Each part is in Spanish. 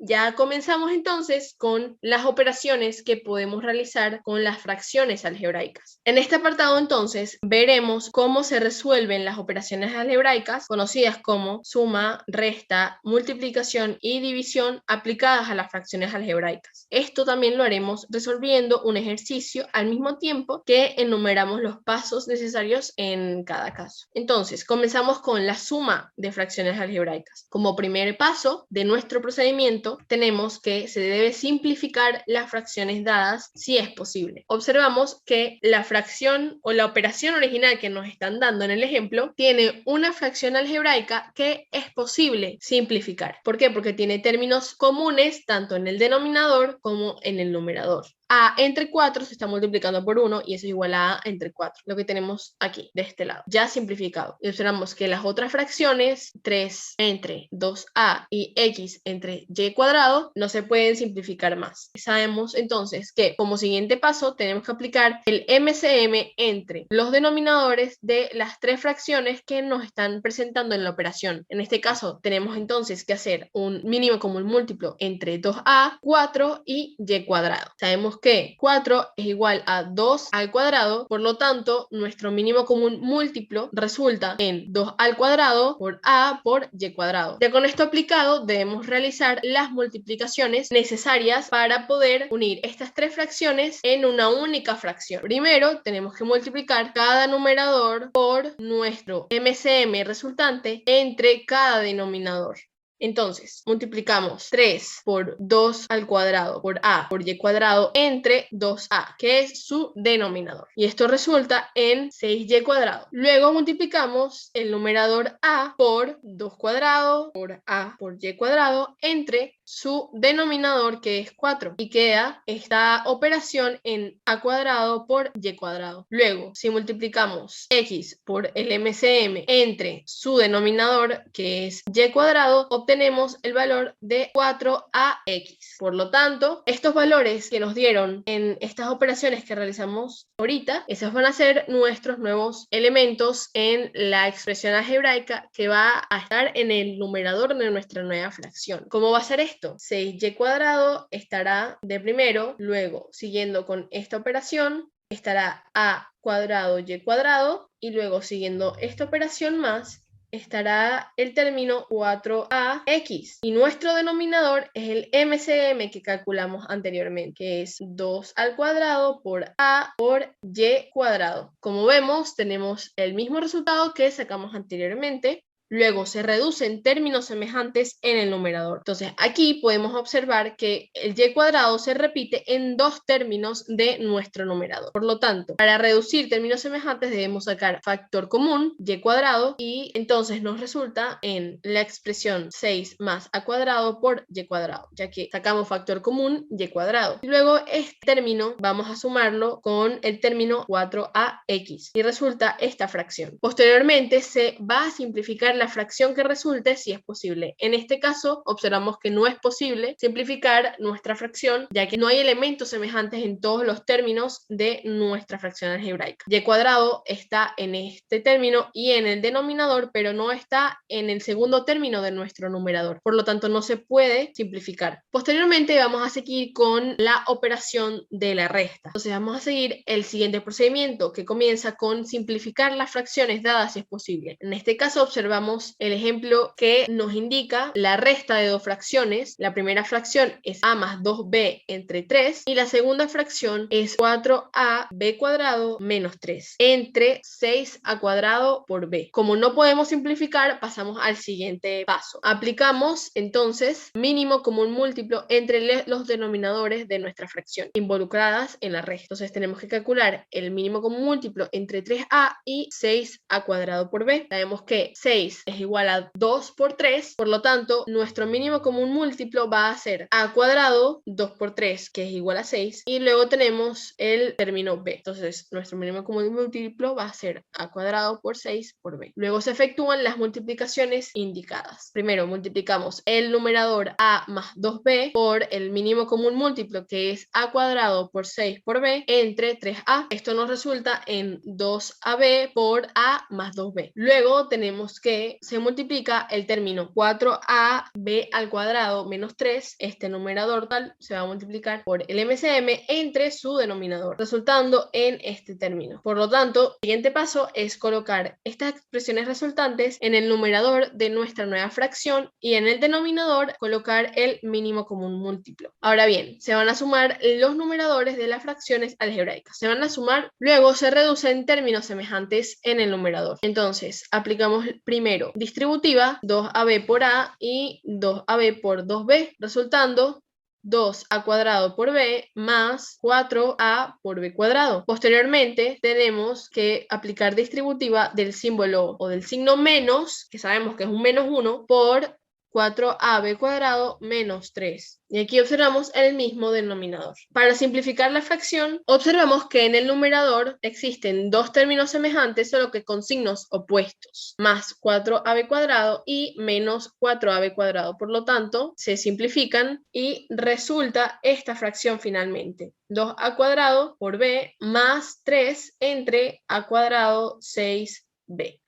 Ya comenzamos entonces con las operaciones que podemos realizar con las fracciones algebraicas. En este apartado entonces veremos cómo se resuelven las operaciones algebraicas conocidas como suma, resta, multiplicación y división aplicadas a las fracciones algebraicas. Esto también lo haremos resolviendo un ejercicio al mismo tiempo que enumeramos los pasos necesarios en cada caso. Entonces, comenzamos con la suma de fracciones algebraicas. Como primer paso de nuestro procedimiento, tenemos que se debe simplificar las fracciones dadas si es posible. Observamos que la fracción o la operación original que nos están dando en el ejemplo tiene una fracción algebraica que es posible simplificar. ¿Por qué? Porque tiene términos comunes tanto en el denominador como en el numerador. A entre 4 se está multiplicando por 1 y eso es igual a entre 4, lo que tenemos aquí, de este lado, ya simplificado. Y observamos que las otras fracciones, 3 entre 2a y x entre y cuadrado, no se pueden simplificar más. Sabemos entonces que como siguiente paso tenemos que aplicar el MCM entre los denominadores de las tres fracciones que nos están presentando en la operación. En este caso tenemos entonces que hacer un mínimo común múltiplo entre 2a, 4 y y cuadrado. Sabemos que 4 es igual a 2 al cuadrado, por lo tanto, nuestro mínimo común múltiplo resulta en 2 al cuadrado por a por y cuadrado. Ya con esto aplicado, debemos realizar las multiplicaciones necesarias para poder unir estas tres fracciones en una única fracción. Primero, tenemos que multiplicar cada numerador por nuestro MCM resultante entre cada denominador. Entonces, multiplicamos 3 por 2 al cuadrado por a por y cuadrado entre 2a, que es su denominador. Y esto resulta en 6y cuadrado. Luego multiplicamos el numerador a por 2 cuadrado por a por y cuadrado entre su denominador, que es 4, y queda esta operación en a cuadrado por y cuadrado. Luego, si multiplicamos x por el MCM entre su denominador, que es y cuadrado, obtenemos el valor de 4ax. Por lo tanto, estos valores que nos dieron en estas operaciones que realizamos ahorita, esos van a ser nuestros nuevos elementos en la expresión algebraica que va a estar en el numerador de nuestra nueva fracción. ¿Cómo va a ser esto? 6y cuadrado estará de primero, luego siguiendo con esta operación estará a cuadrado y cuadrado, y luego siguiendo esta operación más estará el término 4ax, y nuestro denominador es el MCM que calculamos anteriormente, que es 2 al cuadrado por a por y cuadrado. Como vemos, tenemos el mismo resultado que sacamos anteriormente. Luego se reducen términos semejantes en el numerador. Entonces aquí podemos observar que el y cuadrado se repite en dos términos de nuestro numerador. Por lo tanto, para reducir términos semejantes debemos sacar factor común, y cuadrado, y entonces nos resulta en la expresión 6 más a cuadrado por y cuadrado, ya que sacamos factor común, y cuadrado. Y luego este término vamos a sumarlo con el término 4ax y resulta esta fracción. Posteriormente se va a simplificar la fracción que resulte si es posible. En este caso observamos que no es posible simplificar nuestra fracción, ya que no hay elementos semejantes en todos los términos de nuestra fracción algebraica. Y cuadrado está en este término y en el denominador, pero no está en el segundo término de nuestro numerador. Por lo tanto, no se puede simplificar. Posteriormente vamos a seguir con la operación de la resta. Entonces vamos a seguir el siguiente procedimiento, que comienza con simplificar las fracciones dadas si es posible. En este caso observamos el ejemplo que nos indica la resta de dos fracciones. La primera fracción es a más 2b entre 3 y la segunda fracción es 4ab cuadrado menos 3 entre 6a cuadrado por b. Como no podemos simplificar, pasamos al siguiente paso. Aplicamos entonces mínimo común múltiplo entre los denominadores de nuestra fracción involucradas en la resta. Entonces tenemos que calcular el mínimo común múltiplo entre 3a y 6a cuadrado por b. Sabemos que 6 es igual a 2 por 3, por lo tanto, nuestro mínimo común múltiplo va a ser a cuadrado 2 por 3, que es igual a 6, y luego tenemos el término b. Entonces, nuestro mínimo común múltiplo va a ser a cuadrado por 6 por b. Luego se efectúan las multiplicaciones indicadas. Primero, multiplicamos el numerador a más 2b por el mínimo común múltiplo, que es a cuadrado por 6 por b, entre 3a. Esto nos resulta en 2ab por a más 2b. Luego tenemos que que se multiplica el término 4ab al cuadrado menos 3, este numerador tal se va a multiplicar por el MCM entre su denominador, resultando en este término. Por lo tanto, el siguiente paso es colocar estas expresiones resultantes en el numerador de nuestra nueva fracción y en el denominador colocar el mínimo común múltiplo. Ahora bien, se van a sumar los numeradores de las fracciones algebraicas. Se van a sumar, luego se reducen términos semejantes en el numerador. Entonces, aplicamos primero distributiva, 2ab por a y 2ab por 2b, resultando 2a cuadrado por b más 4a por b cuadrado. Posteriormente tenemos que aplicar distributiva del símbolo o del signo menos, que sabemos que es un menos 1, por 4ab cuadrado menos 3. Y aquí observamos el mismo denominador. Para simplificar la fracción, observamos que en el numerador existen dos términos semejantes, solo que con signos opuestos, más 4ab cuadrado y menos 4ab cuadrado. Por lo tanto, se simplifican y resulta esta fracción finalmente. 2a cuadrado por b más 3 entre a cuadrado 6b.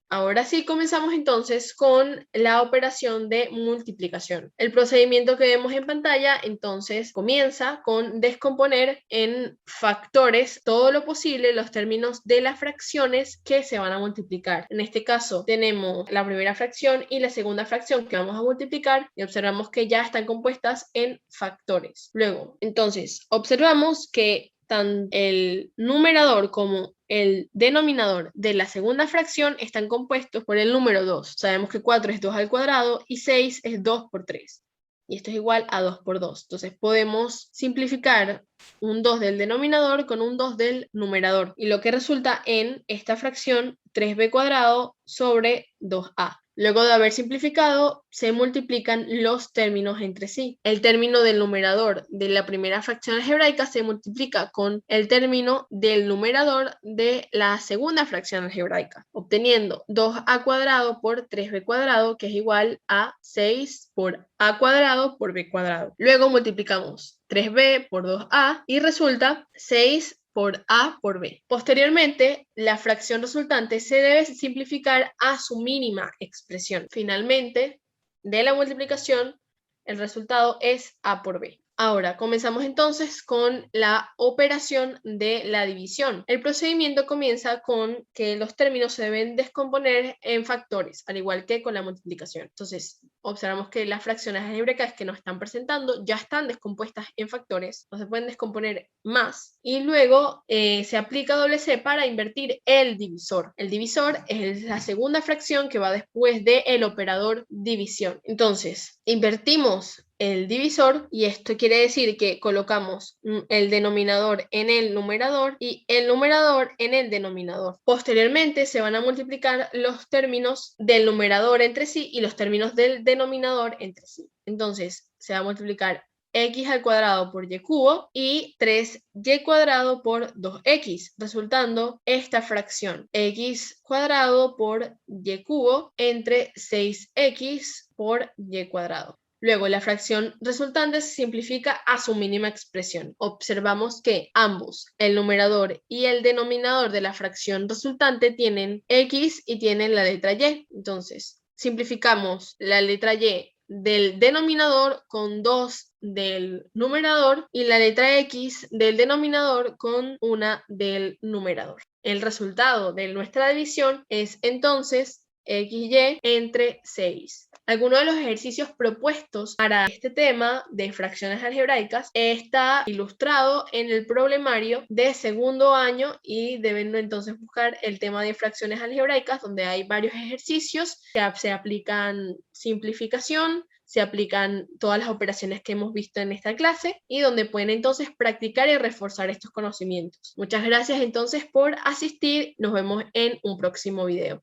Ahora sí comenzamos entonces con la operación de multiplicación. El procedimiento que vemos en pantalla entonces comienza con descomponer en factores todo lo posible los términos de las fracciones que se van a multiplicar. En este caso tenemos la primera fracción y la segunda fracción que vamos a multiplicar y observamos que ya están compuestas en factores. Luego, entonces, observamos que tanto el numerador como el denominador de la segunda fracción están compuestos por el número 2. Sabemos que 4 es 2 al cuadrado y 6 es 2 por 3. Y esto es igual a 2 por 2. Entonces podemos simplificar un 2 del denominador con un 2 del numerador. Y lo que resulta en esta fracción 3b cuadrado sobre 2a. Luego de haber simplificado, se multiplican los términos entre sí. El término del numerador de la primera fracción algebraica se multiplica con el término del numerador de la segunda fracción algebraica, obteniendo 2a cuadrado por 3b cuadrado, que es igual a 6 por a cuadrado por b cuadrado. Luego multiplicamos 3b por 2a y resulta 6 por a por b. Posteriormente, la fracción resultante se debe simplificar a su mínima expresión. Finalmente, de la multiplicación, el resultado es a por b. Ahora, comenzamos entonces con la operación de la división. El procedimiento comienza con que los términos se deben descomponer en factores, al igual que con la multiplicación. Entonces, observamos que las fracciones algebraicas que nos están presentando ya están descompuestas en factores, no se pueden descomponer más. Y luego se aplica doble C para invertir el divisor. El divisor es la segunda fracción que va después del operador división. Entonces, invertimos el divisor y esto quiere decir que colocamos el denominador en el numerador y el numerador en el denominador. Posteriormente se van a multiplicar los términos del numerador entre sí y los términos del denominador entre sí. Entonces se va a multiplicar x al cuadrado por y cubo y 3y cuadrado por 2x, resultando esta fracción x cuadrado por y cubo entre 6x por y cuadrado. Luego, la fracción resultante se simplifica a su mínima expresión. Observamos que ambos, el numerador y el denominador de la fracción resultante, tienen x y tienen la letra y. Entonces, simplificamos la letra y del denominador con 2 del numerador y la letra x del denominador con 1 del numerador. El resultado de nuestra división es entonces XY entre 6. Algunos de los ejercicios propuestos para este tema de fracciones algebraicas está ilustrado en el problemario de segundo año y deben entonces buscar el tema de fracciones algebraicas, donde hay varios ejercicios que se aplican simplificación, se aplican todas las operaciones que hemos visto en esta clase y donde pueden entonces practicar y reforzar estos conocimientos. Muchas gracias entonces por asistir. Nos vemos en un próximo video.